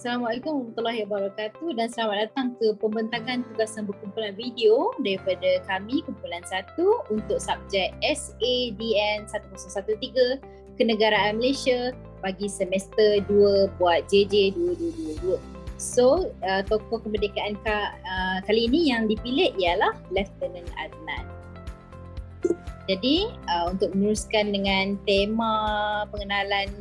Assalamualaikum warahmatullahi wabarakatuh dan selamat datang ke pembentangan tugasan berkumpulan video daripada kami kumpulan 1 untuk subjek SADN 1013 Kenegaraan Malaysia bagi semester 2 buat JJ 2222. So, tokoh kemerdekaan kali ini yang dipilih ialah Lieutenant Adnan. Jadi untuk meneruskan dengan tema pengenalan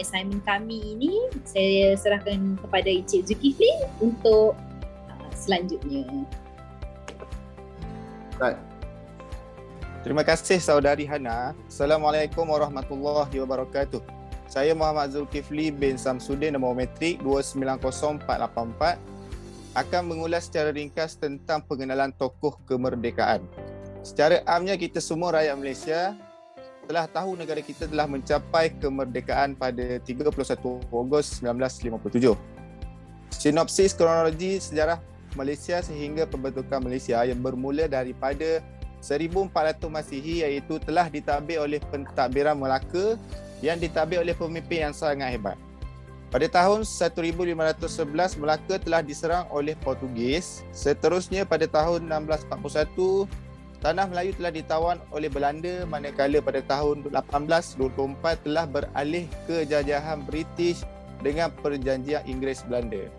assignment kami ini, saya serahkan kepada Encik Zulkifli untuk selanjutnya. Baik. Terima kasih saudari Hana. Assalamualaikum warahmatullahi wabarakatuh. Saya Muhammad Zulkifli bin Samsudin, nombor metrik 290484, akan mengulas secara ringkas tentang pengenalan tokoh kemerdekaan. Secara amnya kita semua rakyat Malaysia telah tahu negara kita telah mencapai kemerdekaan pada 31 Ogos 1957. Sinopsis kronologi sejarah Malaysia sehingga pembentukan Malaysia yang bermula daripada 1400 Masihi, iaitu telah ditadbir oleh pentadbiran Melaka yang ditadbir oleh pemimpin yang sangat hebat. Pada tahun 1511 Melaka telah diserang oleh Portugis. Seterusnya pada tahun 1641 Tanah Melayu telah ditawan oleh Belanda, manakala pada tahun 1824 telah beralih ke jajahan British dengan perjanjian Inggeris-Belanda.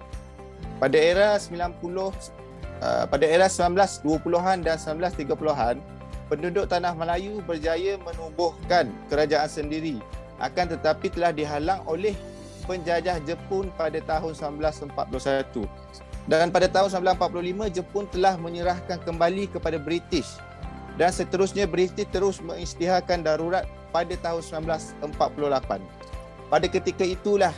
Pada era 1920-an dan 1930-an, penduduk Tanah Melayu berjaya menubuhkan kerajaan sendiri, akan tetapi telah dihalang oleh penjajah Jepun pada tahun 1941. Dan pada tahun 1945, Jepun telah menyerahkan kembali kepada British. Dan seterusnya British terus mengisytiharkan darurat pada tahun 1948. Pada ketika itulah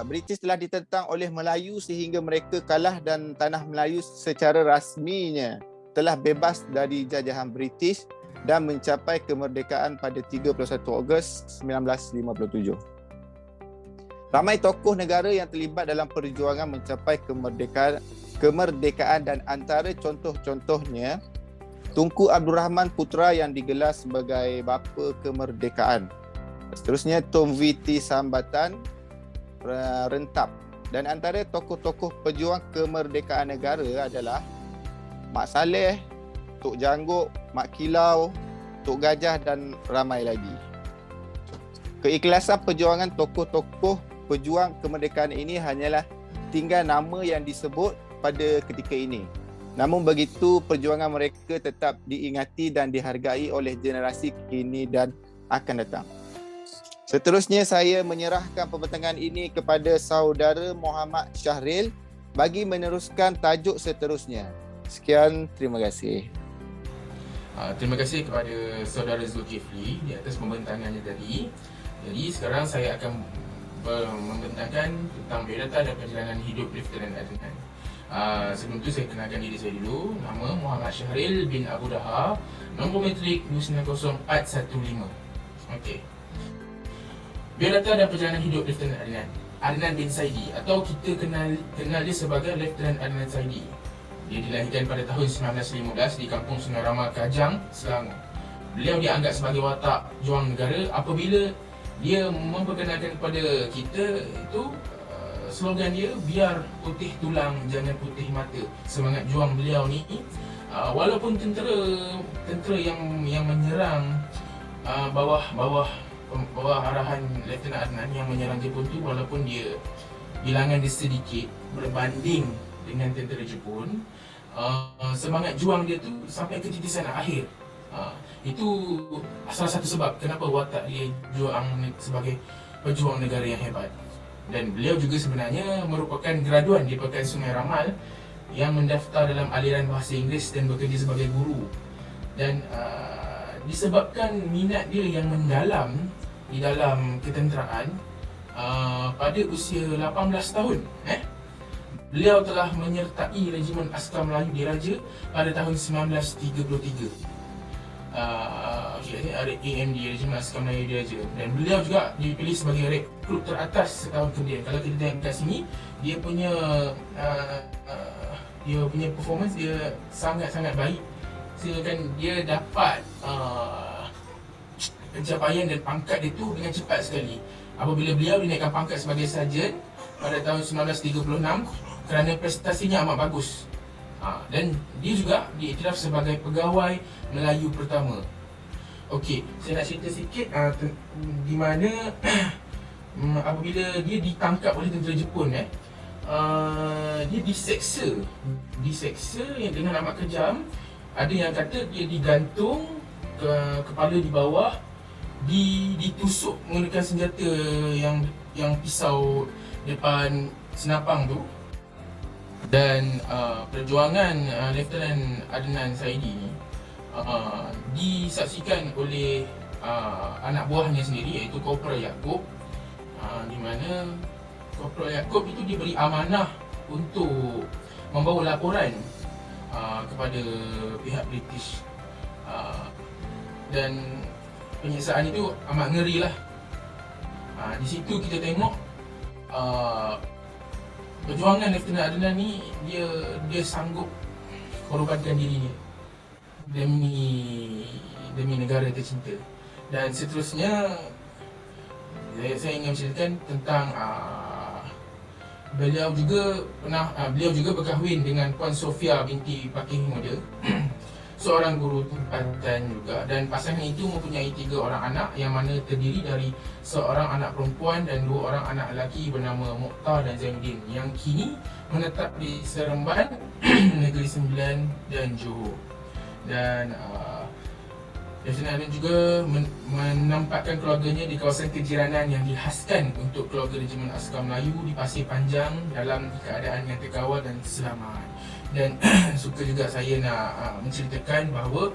British telah ditentang oleh Melayu sehingga mereka kalah dan Tanah Melayu secara rasminya telah bebas dari jajahan British dan mencapai kemerdekaan pada 31 Ogos 1957. Ramai tokoh negara yang terlibat dalam perjuangan mencapai kemerdekaan dan antara contoh-contohnya Tunku Abdul Rahman Putra yang digelar sebagai Bapa Kemerdekaan. Seterusnya Tun V.T. Sambatan Rentap. Dan antara tokoh-tokoh pejuang kemerdekaan negara adalah Mak Saleh, Tok Jangguk, Mak Kilau, Tok Gajah dan ramai lagi. Keikhlasan perjuangan tokoh-tokoh pejuang kemerdekaan ini hanyalah tinggal nama yang disebut pada ketika ini. Namun begitu, perjuangan mereka tetap diingati dan dihargai oleh generasi kini dan akan datang. Seterusnya, saya menyerahkan pembentangan ini kepada saudara Muhammad Syahril bagi meneruskan tajuk seterusnya. Sekian, terima kasih. Terima kasih kepada saudara Zulkifli di atas pembentangannya tadi. Jadi sekarang saya akan membentangkan tentang biodata dan perjalanan hidup Lieutenant Adnan. Sebelum itu saya kenalkan diri saya dulu. Nama Muhammad Syahril bin Abu Daha, nombor metrik 290415. Okey. Biodata dan perjalanan hidup Lieutenant Adnan bin Saidi, atau kita kenal dia sebagai Lieutenant Adnan Saidi. Dia dilahirkan pada tahun 1915 di Kampung Sungai Rama, Kajang, Selangor. Beliau dianggap sebagai watak juang negara apabila dia memperkenalkan kepada kita itu slogan dia, biar putih tulang jangan putih mata. Semangat juang beliau ni, walaupun tentera yang menyerang bawah arahan Lieutenant Adnan yang menyerang Jepun tu, walaupun dia bilangan dia sedikit berbanding dengan tentera Jepun, semangat juang dia tu sampai ke titisan akhir. Itu salah satu sebab kenapa watak dia juang sebagai pejuang negara yang hebat. Dan beliau juga sebenarnya merupakan graduan di Pekan Sungai Ramal yang mendaftar dalam aliran bahasa Inggeris dan bekerja sebagai guru. Dan disebabkan minat dia yang mendalam di dalam ketenteraan, pada usia 18 tahun beliau telah menyertai Regimen Askar Melayu Diraja pada tahun 1933. AMD, Regimen Askar Melayu Diraja, dan beliau juga dipilih sebagai rekrut teratas setahun kemudian. Kalau kita tengok kat sini, dia punya performance dia sangat-sangat baik, sehingga dia dapat pencapaian dan pangkat dia tu dengan cepat sekali. Apabila beliau dinaikkan pangkat sebagai sarjan, pada tahun 1936 kerana prestasinya amat bagus. Dan dia juga diiktiraf sebagai pegawai Melayu pertama. Okey, saya nak cerita sikit di mana apabila dia ditangkap oleh tentera Jepun, dia diseksa yang dengan amat kejam. Ada yang kata dia digantung kepala di bawah, ditusuk menggunakan senjata yang pisau depan senapang tu. Dan perjuangan Lieutenant Adnan Saidi ni disaksikan oleh anak buahnya sendiri, iaitu Korporal Yaakob, di mana Korporal Yaakob itu diberi amanah untuk membawa laporan kepada pihak British, dan penyiksaan itu amat ngeri lah. Di situ kita tengok perjuangan Lieutenant Adnan ni, dia sanggup korbankan dirinya demi negara tercinta. Dan seterusnya saya ingin menceritakan tentang beliau juga berkahwin dengan Puan Sofia binti Pakih Muda, seorang guru tempatan juga, dan pasangan itu mempunyai 3 orang anak yang mana terdiri dari seorang anak perempuan dan 2 orang anak lelaki bernama Mokhtar dan Zainuddin, yang kini menetap di Seremban, Negeri Sembilan dan Johor. Dan Lieutenant Adnan juga menempatkan keluarganya di kawasan kejiranan yang dihaskan untuk keluarga Regimen Askar Melayu di Pasir Panjang dalam keadaan yang terkawal dan selamat. Dan suka juga saya nak menceritakan bahawa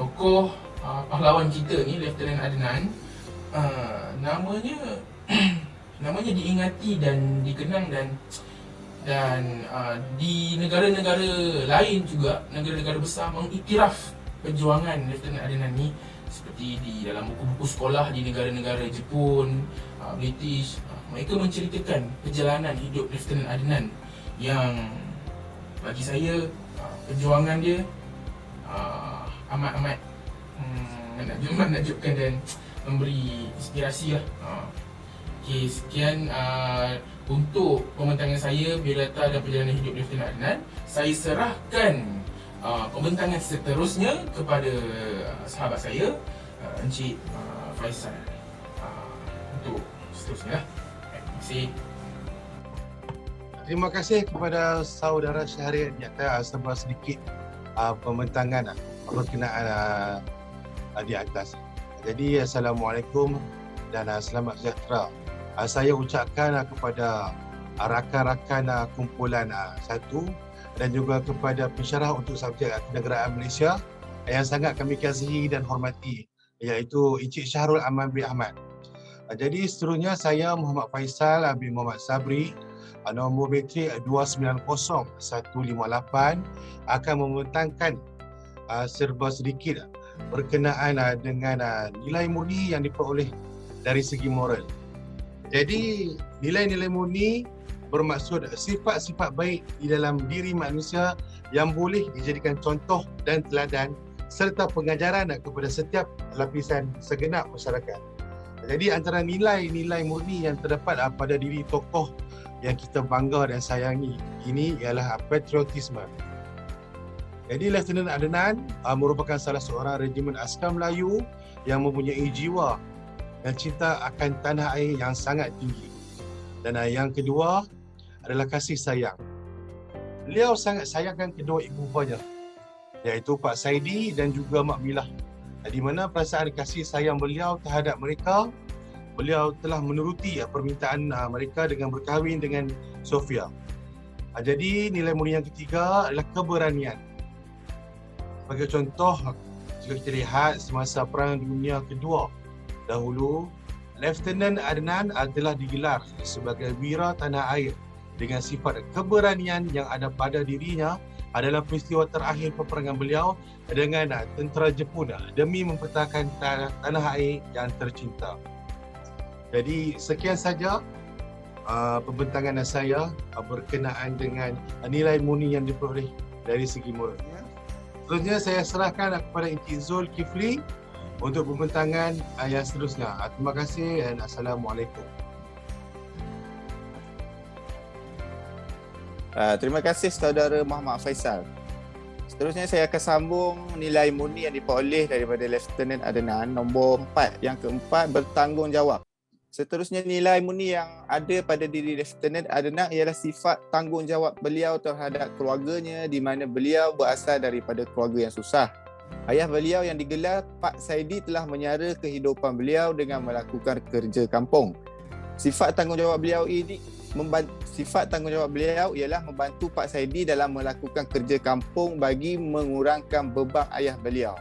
tokoh pahlawan kita ni, Lieutenant Adnan, namanya diingati dan dikenang, dan di negara-negara lain juga, negara-negara besar mengiktiraf perjuangan Lieutenant Adnan ni, seperti di dalam buku-buku sekolah di negara-negara Jepun, British. Mereka menceritakan perjalanan hidup Lieutenant Adnan yang bagi saya perjuangan dia amat menakjubkan dan memberi inspirasi lah. Okay, sekian untuk pembentangan saya biodata dan perjalanan hidup Lieutenant Adnan. Saya serahkan pembentangan seterusnya kepada sahabat saya, Encik Faisal, untuk seterusnya. Terima kasih. Terima kasih kepada saudara Syahrir di atas sedikit pembentangan berkenaan di atas. Jadi Assalamualaikum dan selamat sejahtera. Saya ucapkan kepada rakan-rakan kumpulan 1 dan juga kepada pensyarah untuk subjek kenegaraan Malaysia yang sangat kami kasihi dan hormati, iaitu Encik Syahrul Aman bin Ahmad. Jadi seterusnya saya Muhammad Faisal bin Muhammad Sabri, nombor metrik 290158, akan membentangkan serba sedikit berkenaan dengan nilai murni yang diperoleh dari segi moral. Jadi nilai-nilai murni bermaksud sifat-sifat baik di dalam diri manusia yang boleh dijadikan contoh dan teladan serta pengajaran kepada setiap lapisan segenap masyarakat. Jadi antara nilai-nilai murni yang terdapat pada diri tokoh yang kita bangga dan sayangi ini ialah patriotisme. Jadi Lieutenant Adnan merupakan salah seorang regimen askar Melayu yang mempunyai jiwa dan cinta akan tanah air yang sangat tinggi. Dan yang kedua adalah kasih sayang. Beliau sangat sayangkan kedua ibu bapanya, iaitu Pak Saidi dan juga Mak Milah. Di mana perasaan kasih sayang beliau terhadap mereka, beliau telah menuruti permintaan mereka dengan berkahwin dengan Sofia. Jadi nilai mulia yang ketiga adalah keberanian. Sebagai contoh, jika kita lihat semasa Perang Dunia Kedua dahulu, Lieutenant Adnan telah digelar sebagai wira tanah air dengan sifat keberanian yang ada pada dirinya adalah peristiwa terakhir peperangan beliau dengan tentera Jepun demi mempertahankan tanah air yang tercinta. Jadi sekian saja pembentangan saya berkenaan dengan nilai murni yang diperoleh dari segi moral. Seterusnya saya serahkan kepada Encik Zulkifli untuk pembentangan yang seterusnya. Terima kasih dan Assalamualaikum. Terima kasih saudara Muhammad Faisal. Seterusnya saya akan sambung nilai murni yang diperoleh daripada Lieutenant Adnan nombor 4. Yang keempat, bertanggungjawab. Seterusnya nilai murni yang ada pada diri Lieutenant Adnan ialah sifat tanggungjawab beliau terhadap keluarganya, di mana beliau berasal daripada keluarga yang susah. Ayah beliau yang digelar Pak Saidi telah menyara kehidupan beliau dengan melakukan kerja kampung. Sifat tanggungjawab beliau ialah membantu Pak Saidi dalam melakukan kerja kampung bagi mengurangkan beban ayah beliau.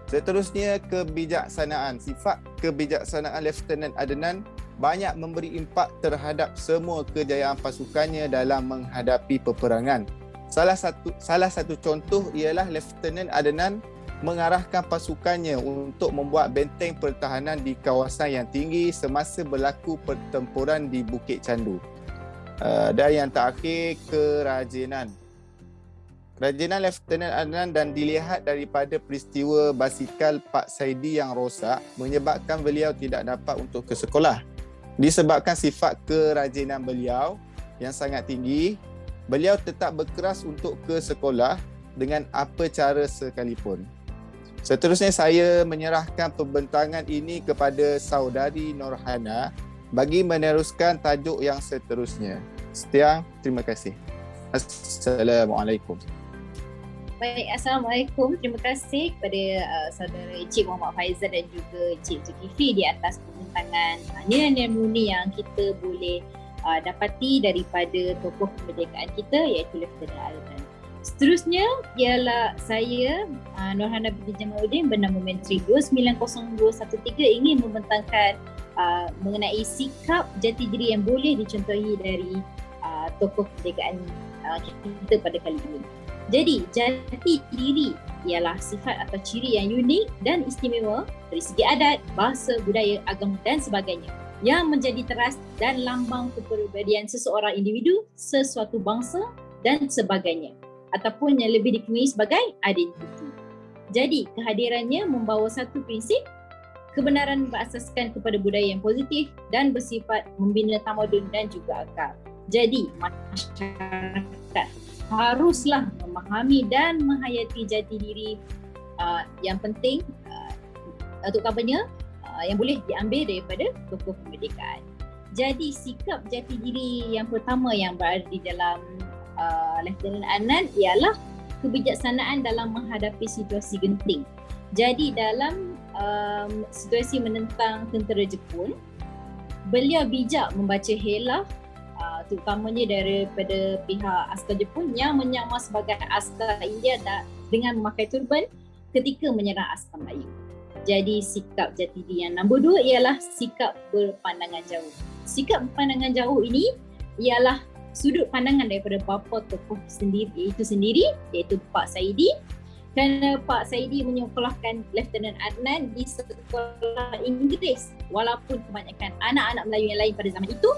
Seterusnya, kebijaksanaan. Sifat kebijaksanaan Lieutenant Adnan banyak memberi impak terhadap semua kejayaan pasukannya dalam menghadapi peperangan. Salah satu contoh ialah Lieutenant Adnan mengarahkan pasukannya untuk membuat benteng pertahanan di kawasan yang tinggi semasa berlaku pertempuran di Bukit Candu. Dan yang terakhir, kerajinan. Kerajinan Lieutenant Adnan dan dilihat daripada peristiwa basikal Pak Saidi yang rosak menyebabkan beliau tidak dapat untuk ke sekolah. Disebabkan sifat kerajinan beliau yang sangat tinggi, beliau tetap berkeras untuk ke sekolah dengan apa cara sekalipun. Seterusnya saya menyerahkan pembentangan ini kepada saudari Norhana bagi meneruskan tajuk yang seterusnya. Sekian, terima kasih. Assalamualaikum. Baik, Assalamualaikum. Terima kasih kepada saudara Encik Muhammad Faizal dan juga Encik Zulkifli di atas pembentangan nilai-nilai murni yang kita boleh dapati daripada tokoh kemerdekaan kita, iaitu Lieutenant Adnan. Seterusnya ialah saya, Norhana binti Jamaluddin bernama Menteri 290213 ingin membentangkan mengenai sikap jati diri yang boleh dicontohi dari tokoh kemerdekaan kita pada kali ini. Jadi, jati diri ialah sifat atau ciri yang unik dan istimewa dari segi adat, bahasa, budaya, agama dan sebagainya yang menjadi teras dan lambang kepribadian seseorang individu, sesuatu bangsa dan sebagainya, ataupun yang lebih dikenali sebagai identiti. Jadi, kehadirannya membawa satu prinsip, kebenaran berasaskan kepada budaya yang positif dan bersifat membina tamadun dan juga akal. Jadi, masyarakat haruslah memahami dan menghayati jati diri yang penting terutamanya yang boleh diambil daripada tokoh kemerdekaan. Jadi, sikap jati diri yang pertama yang berada di dalam Lieutenant Adnan ialah kebijaksanaan dalam menghadapi situasi genting. Jadi dalam situasi menentang tentera Jepun, beliau bijak membaca helah terutamanya daripada pihak askar Jepun yang menyamar sebagai askar India dengan memakai turban ketika menyerang askar Melayu. Jadi sikap jati diri yang nombor 2 ialah sikap berpandangan jauh. Sikap berpandangan jauh ini ialah sudut pandangan daripada bapa tokoh sendiri iaitu Pak Saidi, kerana Pak Saidi menyekolahkan Lieutenant Adnan di sekolah Inggeris walaupun kebanyakan anak-anak Melayu yang lain pada zaman itu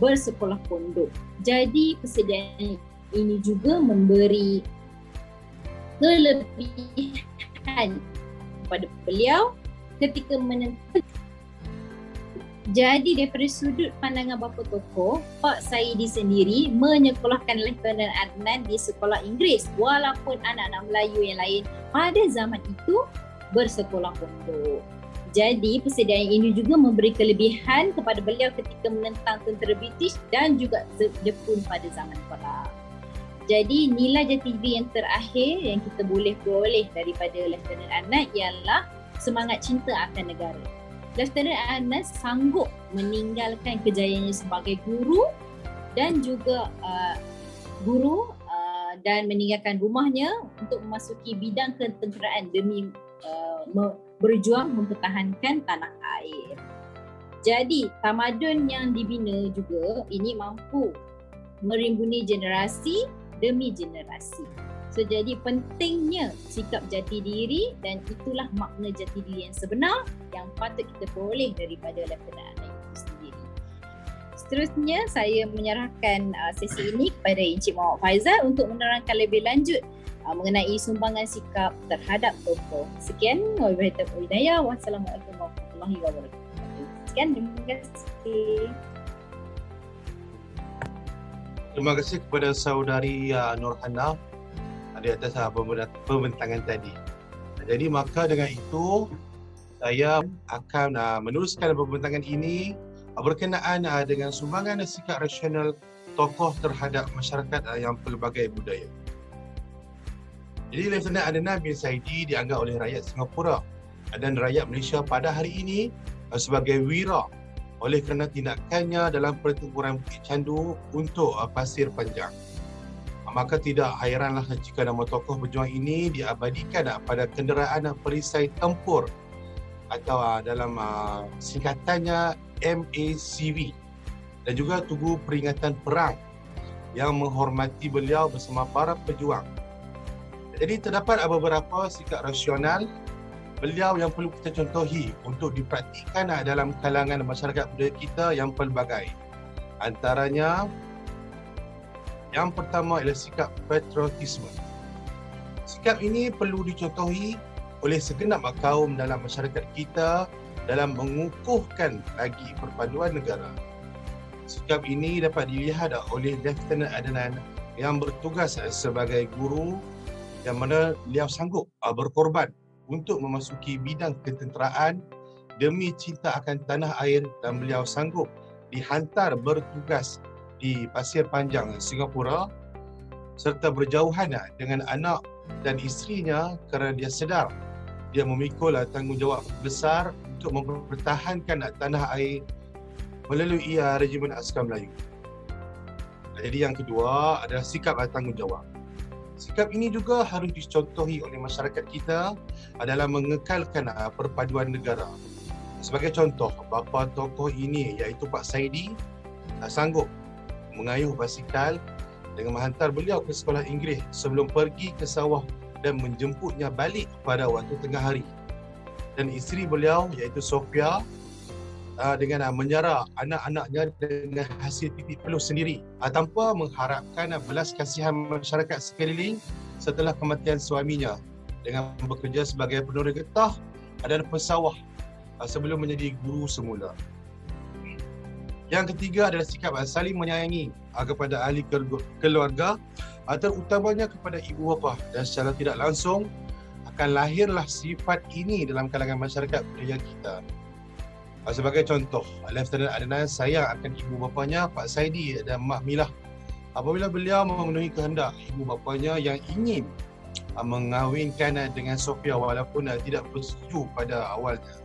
bersekolah pondok. Jadi persediaan ini juga memberi kelebihan kepada beliau ketika menentukan. Jadi daripada sudut pandangan bapa tokoh, Pak Saidi sendiri menyekolahkan Lieutenant Adnan di sekolah Inggeris walaupun anak-anak Melayu yang lain pada zaman itu bersekolah pondok. Jadi persediaan ini juga memberi kelebihan kepada beliau ketika menentang tentera British dan juga Jepun pada zaman perang. Jadi nilai jati diri yang terakhir yang kita boleh peroleh daripada Lieutenant Adnan ialah semangat cinta akan negara. Lieutenant Adnan sanggup meninggalkan kejayaannya sebagai guru dan juga dan meninggalkan rumahnya untuk memasuki bidang ketenteraan demi berjuang mempertahankan tanah air. Jadi tamadun yang dibina juga ini mampu merimbuni generasi demi generasi. So jadi pentingnya sikap jati diri dan itulah makna jati diri yang sebenar yang patut kita peroleh daripada Lieutenant Adnan itu sendiri. Seterusnya saya menyerahkan sesi ini kepada Encik Muhammad Faizal untuk menerangkan lebih lanjut mengenai sumbangan sikap terhadap tokoh. Sekian, wabillahi taufiq wal hidayah. Wassalamualaikum warahmatullahi wabarakatuh. Sekian, terima kasih. Terima kasih kepada saudari Nurhana di atas pembentangan tadi. Jadi maka dengan itu saya akan meneruskan pembentangan ini berkenaan dengan sumbangan sikap rasional tokoh terhadap masyarakat yang pelbagai budaya. Jadi Lieutenant Adnan bin Saidi dianggap oleh rakyat Singapura dan rakyat Malaysia pada hari ini sebagai wira oleh kerana tindakannya dalam pertempuran Bukit Candu untuk Pasir Panjang. Maka tidak hairanlah jika nama tokoh berjuang ini diabadikan pada kenderaan perisai tempur atau dalam singkatannya MACV dan juga tugu peringatan perang yang menghormati beliau bersama para pejuang. Jadi terdapat beberapa sikap rasional beliau yang perlu kita contohi untuk dipraktikkan dalam kalangan masyarakat budaya kita yang pelbagai. Antaranya, yang pertama ialah sikap patriotisme. Sikap ini perlu dicontohi oleh segenap kaum dalam masyarakat kita dalam mengukuhkan lagi perpaduan negara. Sikap ini dapat dilihat oleh Lieutenant Adnan yang bertugas sebagai guru yang mana beliau sanggup berkorban untuk memasuki bidang ketenteraan demi cinta akan tanah air dan beliau sanggup dihantar bertugas di Pasir Panjang, Singapura serta berjauhan dengan anak dan isterinya kerana dia sedar dia memikul tanggungjawab besar untuk mempertahankan tanah air melalui regimen askar Melayu. Jadi yang kedua adalah sikap tanggungjawab. Sikap ini juga harus dicontohi oleh masyarakat kita adalah mengekalkan perpaduan negara. Sebagai contoh, bapa tokoh ini iaitu Pak Saidi sanggup mengayuh basikal dengan menghantar beliau ke sekolah Inggeris sebelum pergi ke sawah dan menjemputnya balik pada waktu tengah hari. Dan isteri beliau iaitu Sofia dengan menyara anak-anaknya dengan hasil pipit peluh sendiri tanpa mengharapkan belas kasihan masyarakat sekeliling setelah kematian suaminya dengan bekerja sebagai penuri getah dan pesawah sebelum menjadi guru semula. Yang ketiga adalah sikap saling menyayangi kepada ahli keluarga terutamanya kepada ibu bapa, dan secara tidak langsung akan lahirlah sifat ini dalam kalangan masyarakat budaya kita. Sebagai contoh, Lieutenant Adnan sayang akan ibu bapanya Pak Saidi dan Mak Milah apabila beliau memenuhi kehendak ibu bapanya yang ingin mengahwinkan dengan Sofia walaupun tidak bersetuju pada awalnya.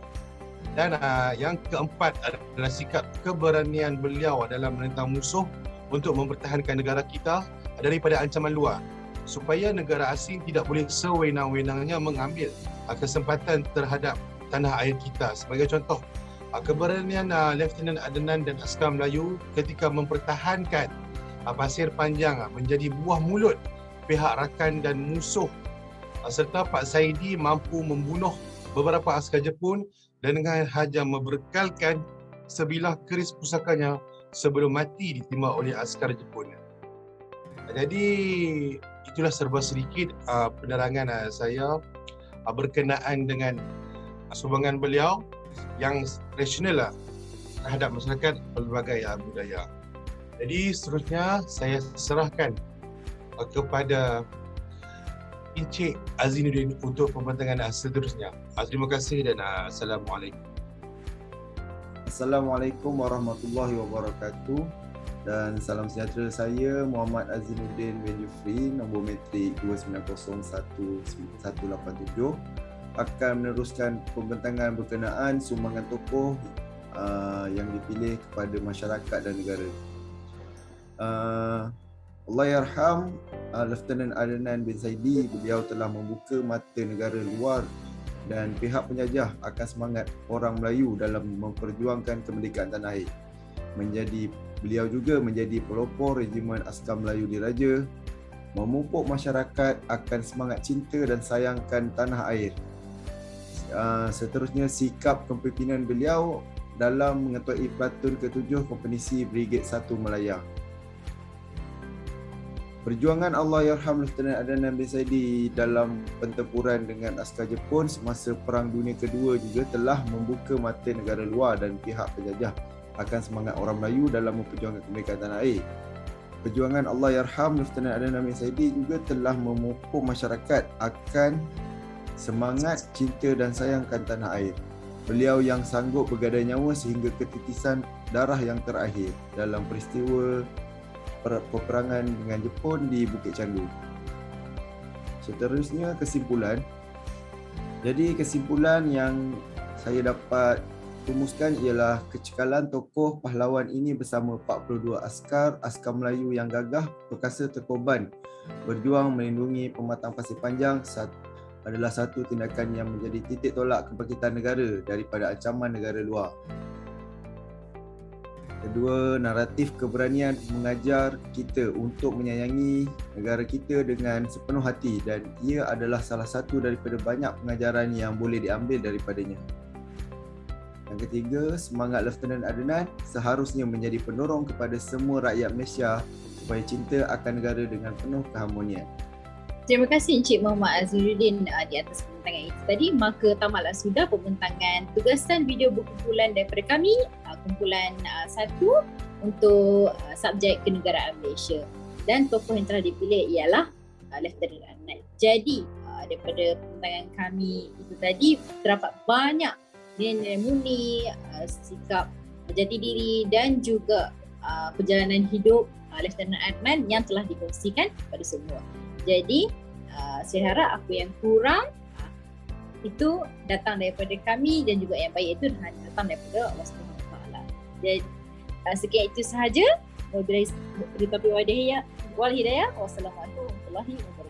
Dan yang keempat adalah sikap keberanian beliau dalam menentang musuh untuk mempertahankan negara kita daripada ancaman luar supaya negara asing tidak boleh sewenang-wenangnya mengambil kesempatan terhadap tanah air kita. Sebagai contoh, keberanian Lieutenant Adnan dan askar Melayu ketika mempertahankan Pasir Panjang menjadi buah mulut pihak rakan dan musuh, serta Pak Saidi mampu membunuh beberapa askar Jepun dan dengan hanya memberkalkan sebilah keris pusakanya sebelum mati ditimpa oleh askar Jepun. Jadi itulah serba sedikit penerangan saya berkenaan dengan sumbangan beliau yang rasional terhadap masyarakat pelbagai budaya. Jadi seterusnya saya serahkan kepada Encik Azinuddin untuk pembentangan seterusnya. Terima kasih dan Assalamualaikum. Assalamualaikum warahmatullahi wabarakatuh dan salam sejahtera. Saya Muhammad Azinuddin bin Jufri, nombor metrik 29011187 akan meneruskan pembentangan berkenaan sumbangan tokoh yang dipilih kepada masyarakat dan negara. Allahyarham Lieutenant Adnan bin Saidi, beliau telah membuka mata negara luar dan pihak penjajah akan semangat orang Melayu dalam memperjuangkan kemerdekaan tanah air. Beliau juga menjadi pelopor regimen askar Melayu Diraja, memupuk masyarakat akan semangat cinta dan sayangkan tanah air. Seterusnya, sikap kepimpinan beliau dalam mengetuai Platoon ke-7 Kompanisi Brigade 1 Melaya. Perjuangan Allahyarham Lieutenant Adnan bin Saidi dalam pertempuran dengan askar Jepun semasa Perang Dunia Kedua juga telah membuka mata negara luar dan pihak penjajah akan semangat orang Melayu dalam memperjuangkan kemerdekaan tanah air. Perjuangan Allahyarham Lieutenant Adnan bin Saidi juga telah memupuk masyarakat akan semangat cinta dan sayangkan tanah air. Beliau yang sanggup bergadai nyawa sehingga ketitisan darah yang terakhir dalam peristiwa peperangan dengan Jepun di Bukit Candu. Seterusnya kesimpulan. Jadi kesimpulan yang saya dapat rumuskan ialah kecekalan tokoh pahlawan ini bersama 42 askar Melayu yang gagah, perkasa, terkorban berjuang melindungi pematang Pasir Panjang adalah satu tindakan yang menjadi titik tolak kebangkitan negara daripada ancaman negara luar. Kedua, naratif keberanian mengajar kita untuk menyayangi negara kita dengan sepenuh hati dan ia adalah salah satu daripada banyak pengajaran yang boleh diambil daripadanya. Yang ketiga, semangat Lieutenant Adnan seharusnya menjadi pendorong kepada semua rakyat Malaysia supaya cinta akan negara dengan penuh keharmonian. Terima kasih Encik Muhammad Azharuddin di atas pembentangan itu tadi. Maka tamatlah sudah pembentangan tugasan video berkumpulan daripada kami, kumpulan 1 untuk subjek kenegaraan Malaysia. Dan tokoh yang telah dipilih ialah Lieutenant Adnan. Jadi daripada pembentangan kami itu tadi terdapat banyak nilai-nilai murni, sikap jati diri dan juga perjalanan hidup Lieutenant Adnan yang telah dikongsikan kepada semua. Jadi saya harap apa yang kurang itu datang daripada kami dan juga yang baik itu datang daripada Allah Subhanahu Wa Taala. Jadi sekian itu sahaja. Wabillahi taufiq wal hidayah. Wassalamualaikum warahmatullahi wabarakatuh.